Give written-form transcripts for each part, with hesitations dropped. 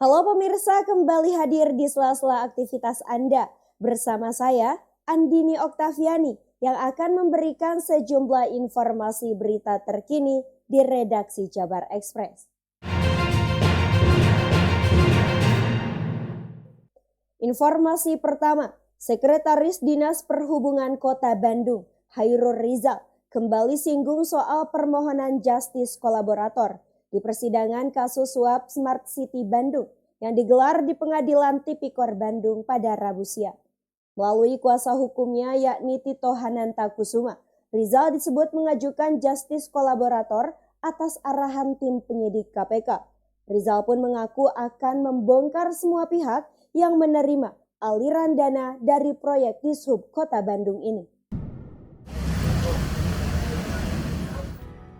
Halo pemirsa, kembali hadir di sela-sela aktivitas Anda. Bersama saya, Andini Oktaviani, yang akan memberikan sejumlah informasi berita terkini di redaksi Jabar Express. Informasi pertama, Sekretaris Dinas Perhubungan Kota Bandung, Hairul Rizal, kembali singgung soal permohonan justice kolaborator di persidangan kasus suap Smart City Bandung yang digelar di Pengadilan Tipikor Bandung pada Rabu siang. Melalui kuasa hukumnya yakni Tito Hanantakusuma, Rizal disebut mengajukan justice kolaborator atas arahan tim penyidik KPK. Rizal pun mengaku akan membongkar semua pihak yang menerima aliran dana dari proyek Dishub Kota Bandung ini.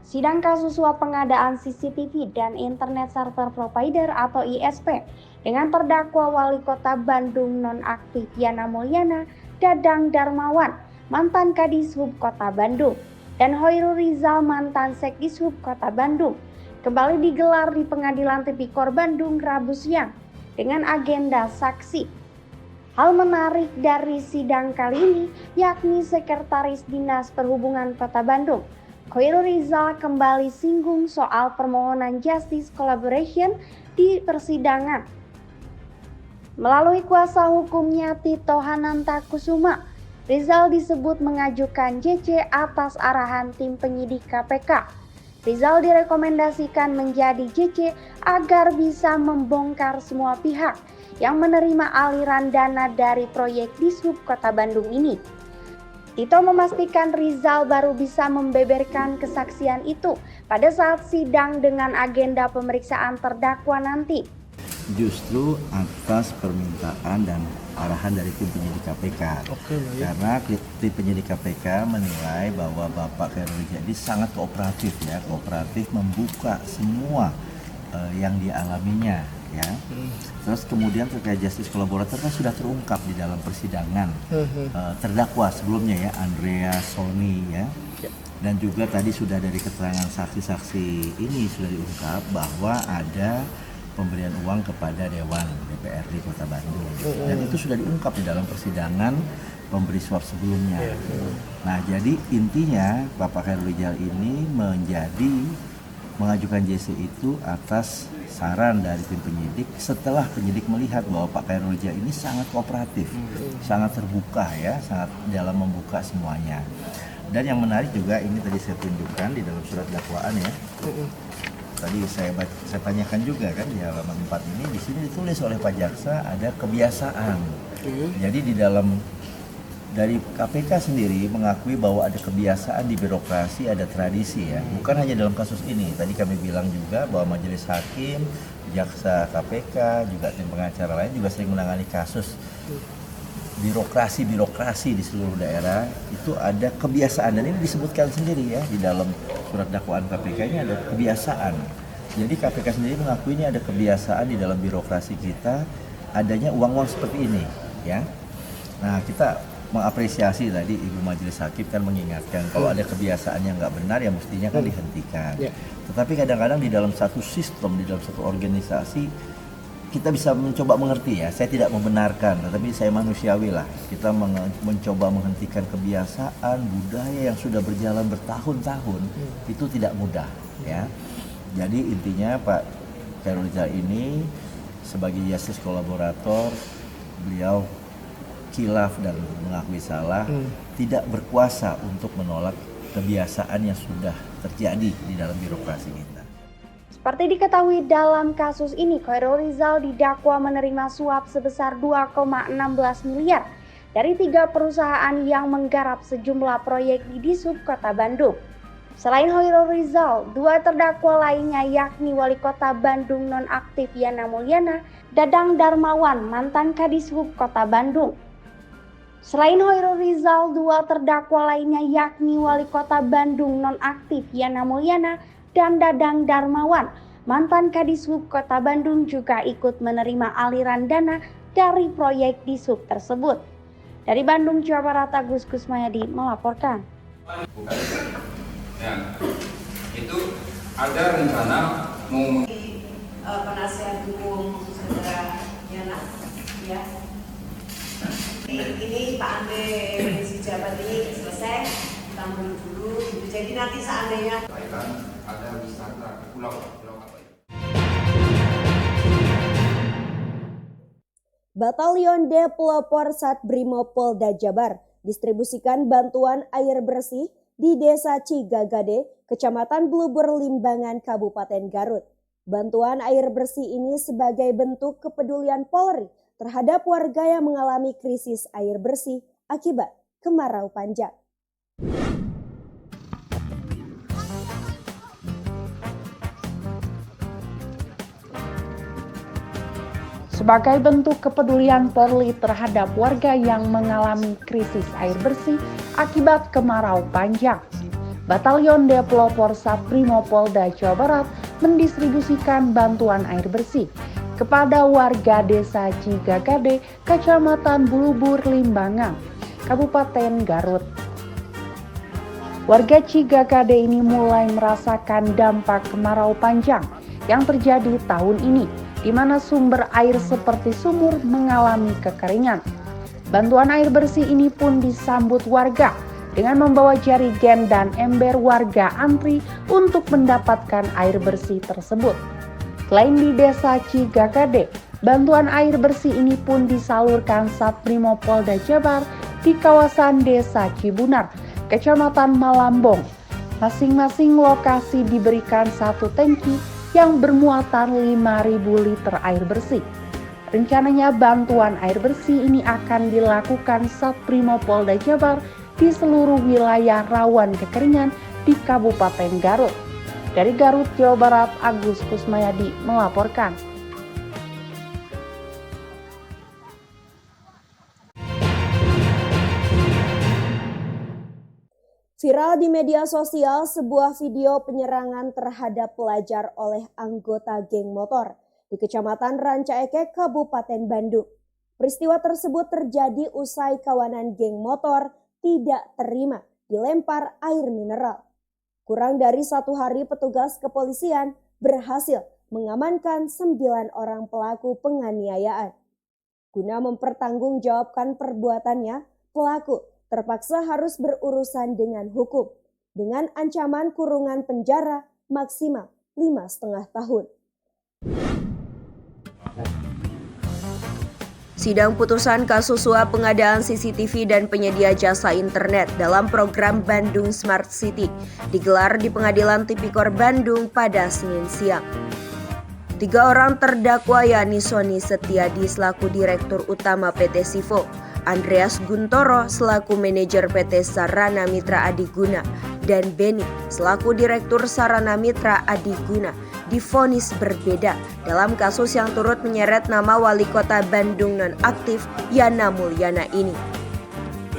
Sidang kasus suap pengadaan CCTV dan Internet Server Provider atau ISP dengan terdakwa Wali Kota Bandung nonaktif Yana Mulyana, Dadang Darmawan, mantan Kadishub Kota Bandung, dan Hairul Rizal, mantan Sekdishub Kota Bandung, kembali digelar di Pengadilan Tipikor Bandung Rabu siang dengan agenda saksi. Hal menarik dari sidang kali ini yakni Sekretaris Dinas Perhubungan Kota Bandung, Hairul Rizal, kembali singgung soal permohonan justice collaboration di persidangan. Melalui kuasa hukumnya Tito Hanantakusuma, Rizal disebut mengajukan JC atas arahan tim penyidik KPK. Rizal direkomendasikan menjadi JC agar bisa membongkar semua pihak yang menerima aliran dana dari proyek Dishub Kota Bandung ini. Tito memastikan Rizal baru bisa membeberkan kesaksian itu pada saat sidang dengan agenda pemeriksaan terdakwa nanti. Justru atas permintaan dan arahan dari tim penyidik KPK. Karena tim penyidik KPK menilai bahwa Bapak Hairul Rizal ini sangat kooperatif membuka semua yang dialaminya, ya. Terus kemudian terkait justice kolaborator kan sudah terungkap di dalam persidangan terdakwa sebelumnya, ya, Andrea Sony, ya. Dan juga tadi sudah dari keterangan saksi-saksi ini sudah diungkap bahwa ada pemberian uang kepada Dewan DPRD Kota Bandung, dan itu sudah diungkap di dalam persidangan pemberi suap sebelumnya. Nah, jadi intinya Bapak Hairul Rizal ini mengajukan JC itu atas saran dari tim penyidik setelah penyidik melihat bahwa Pak Hairul Rizal ini sangat kooperatif, sangat terbuka, ya, sangat dalam membuka semuanya. Dan yang menarik juga ini tadi saya tunjukkan di dalam surat dakwaan, ya. Tadi saya tanyakan juga kan di halaman 4 ini, di sini ditulis oleh Pak Jaksa ada kebiasaan. Jadi di dalam dari KPK sendiri mengakui bahwa ada kebiasaan di birokrasi, ada tradisi, ya. Bukan hanya dalam kasus ini. Tadi kami bilang juga bahwa majelis hakim, jaksa KPK, juga tim pengacara lain juga sering menangani kasus birokrasi di seluruh daerah. Itu ada kebiasaan, dan ini disebutkan sendiri, ya, di dalam surat dakwaan KPK ini ada kebiasaan. Jadi KPK sendiri mengakui ini ada kebiasaan di dalam birokrasi kita adanya uang-uang seperti ini, ya. Nah, kita mengapresiasi tadi Ibu Majelis Hakim kan mengingatkan kalau ada kebiasaan yang nggak benar ya mestinya kan dihentikan. Tetapi kadang-kadang di dalam satu sistem, di dalam satu organisasi kita bisa mencoba mengerti, ya. Saya tidak membenarkan, tetapi saya manusiawi lah. Kita mencoba menghentikan kebiasaan budaya yang sudah berjalan bertahun-tahun, itu tidak mudah, ya. Jadi intinya Pak Hairul Rizal ini sebagai justice kolaborator, beliau khilaf dan mengakui salah, tidak berkuasa untuk menolak kebiasaan yang sudah terjadi di dalam birokrasi kita. Seperti diketahui dalam kasus ini, Hairul Rizal didakwa menerima suap sebesar 2,16 miliar dari 3 perusahaan yang menggarap sejumlah proyek di Dishub Kota Bandung. Selain Hairul Rizal, 2 terdakwa lainnya yakni Wali Kota Bandung nonaktif Yana Mulyana, Dadang Darmawan, mantan Kadishub Kota Bandung. Selain Hairul Rizal, 2 terdakwa lainnya yakni Wali Kota Bandung nonaktif Yana Mulyana dan Dadang Darmawan, mantan Kadishub Kota Bandung, juga ikut menerima aliran dana dari proyek Dishub tersebut. Dari Bandung, Jawa Barat, Agus Kusmayadi melaporkan. Ya, itu ada rencana mau penasihat hukum Ya. Ini Pak Andre si jabat ini selesai, kita mundur dulu. Jadi nanti seandainya ada wisata ke pulau apa ya? Batalion D Pelopor Satbrimo Polda Jabar distribusikan bantuan air bersih di Desa Cigagade, Kecamatan Blubur Limbangan, Kabupaten Garut. Bantuan air bersih ini sebagai bentuk kepedulian Polri terhadap warga yang mengalami krisis air bersih akibat kemarau panjang. Sebagai bentuk kepedulian Polri terhadap warga yang mengalami krisis air bersih akibat kemarau panjang, Batalion D Pelopor Satbrimo Polda Jawa Barat mendistribusikan bantuan air bersih kepada warga Desa Cigagade, Kecamatan Blubur Limbangan, Kabupaten Garut. Warga Cigagade ini mulai merasakan dampak kemarau panjang yang terjadi tahun ini, di mana sumber air seperti sumur mengalami kekeringan. Bantuan air bersih ini pun disambut warga dengan membawa jerigen dan ember. Warga antri untuk mendapatkan air bersih tersebut. Selain di Desa Cigagade, bantuan air bersih ini pun disalurkan Satbrimo Polda Jabar di kawasan Desa Cibunar, Kecamatan Malambong. Masing-masing lokasi diberikan satu tangki yang bermuatan 5.000 liter air bersih. Rencananya bantuan air bersih ini akan dilakukan Satbrimo Polda Jabar di seluruh wilayah rawan kekeringan di Kabupaten Garut. Dari Garut, Jawa Barat, Agus Kusmayadi melaporkan. Viral di media sosial sebuah video penyerangan terhadap pelajar oleh anggota geng motor di Kecamatan Rancaekek, Kabupaten Bandung. Peristiwa tersebut terjadi usai kawanan geng motor tidak terima dilempar air mineral. Kurang dari 1 hari petugas kepolisian berhasil mengamankan 9 orang pelaku penganiayaan. Guna mempertanggungjawabkan perbuatannya, pelaku terpaksa harus berurusan dengan hukum dengan ancaman kurungan penjara maksimal 5,5 tahun. Sidang putusan kasus suap pengadaan CCTV dan penyedia jasa internet dalam program Bandung Smart City digelar di Pengadilan Tipikor Bandung pada Senin siang. 3 orang terdakwa yakni Sony Setiadi selaku Direktur Utama PT Sivo, Andreas Guntoro selaku Manajer PT Sarana Mitra Adiguna, dan Beni selaku Direktur Sarana Mitra Adiguna divonis berbeda dalam kasus yang turut menyeret nama Wali Kota Bandung nonaktif Yana Mulyana ini.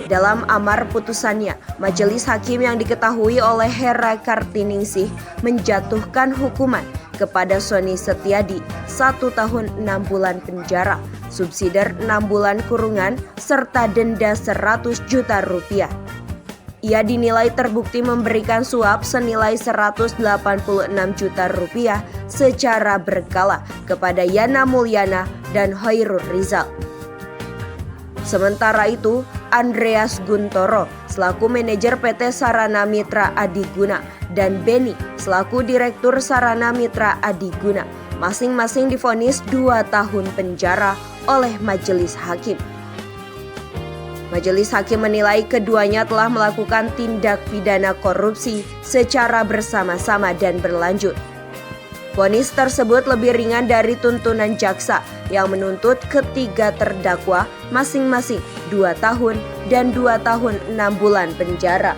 Dalam amar putusannya, Majelis Hakim yang diketahui oleh Hera Kartiningsih menjatuhkan hukuman kepada Sony Setiadi 1 tahun 6 bulan penjara, subsidiar 6 bulan kurungan, serta denda 100 juta rupiah. Ia dinilai terbukti memberikan suap senilai 186 juta rupiah secara berkala kepada Yana Mulyana dan Hoirul Rizal. Sementara itu, Andreas Guntoro selaku manajer PT Sarana Mitra Adiguna dan Beni selaku Direktur Sarana Mitra Adiguna masing-masing divonis 2 tahun penjara oleh Majelis Hakim. Majelis Hakim menilai keduanya telah melakukan tindak pidana korupsi secara bersama-sama dan berlanjut. Vonis tersebut lebih ringan dari tuntunan jaksa yang menuntut ketiga terdakwa masing-masing 2 tahun dan 2 tahun 6 bulan penjara.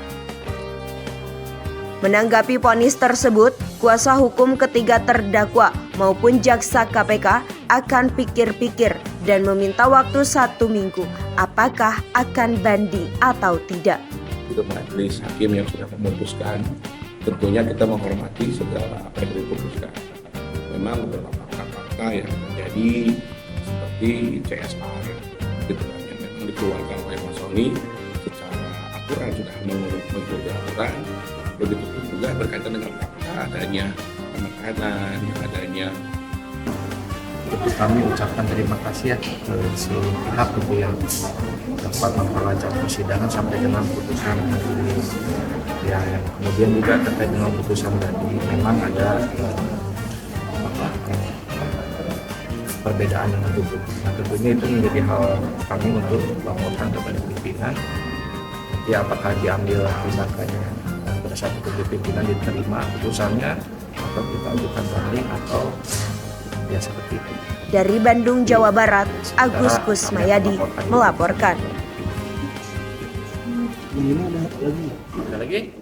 Menanggapi vonis tersebut, kuasa hukum ketiga terdakwa maupun jaksa KPK akan pikir-pikir dan meminta waktu 1 minggu apakah akan banding atau tidak. Itu majelis hakim yang sudah memutuskan, tentunya kita menghormati segala apa yang diputuskan. Memang beberapa fakta-fakta yang terjadi seperti CSR gitu kan, yang memang dikeluarkan oleh Mas Sony secara aturan sudah mengikuti aturan. Begitu pun juga berkaitan dengan fakta adanya penekanan, adanya kami ucapkan terima kasih ya ke seluruh pihak gitu yang dapat memperlancar persidangan sampai dengan putusan hari ini. Ya, yang kemudian juga terkait dengan putusan tadi memang ada perbedaan dengan tubuh. Nah, tentunya itu menjadi hal kami untuk laporkan kepada pimpinan. Nanti apakah diambil tindakannya pada saat itu pimpinan diterima putusannya atau kita ajukan banding atau ya seperti itu. Dari Bandung, Jawa Barat, Agus Kusmayadi melaporkan. Ada lagi?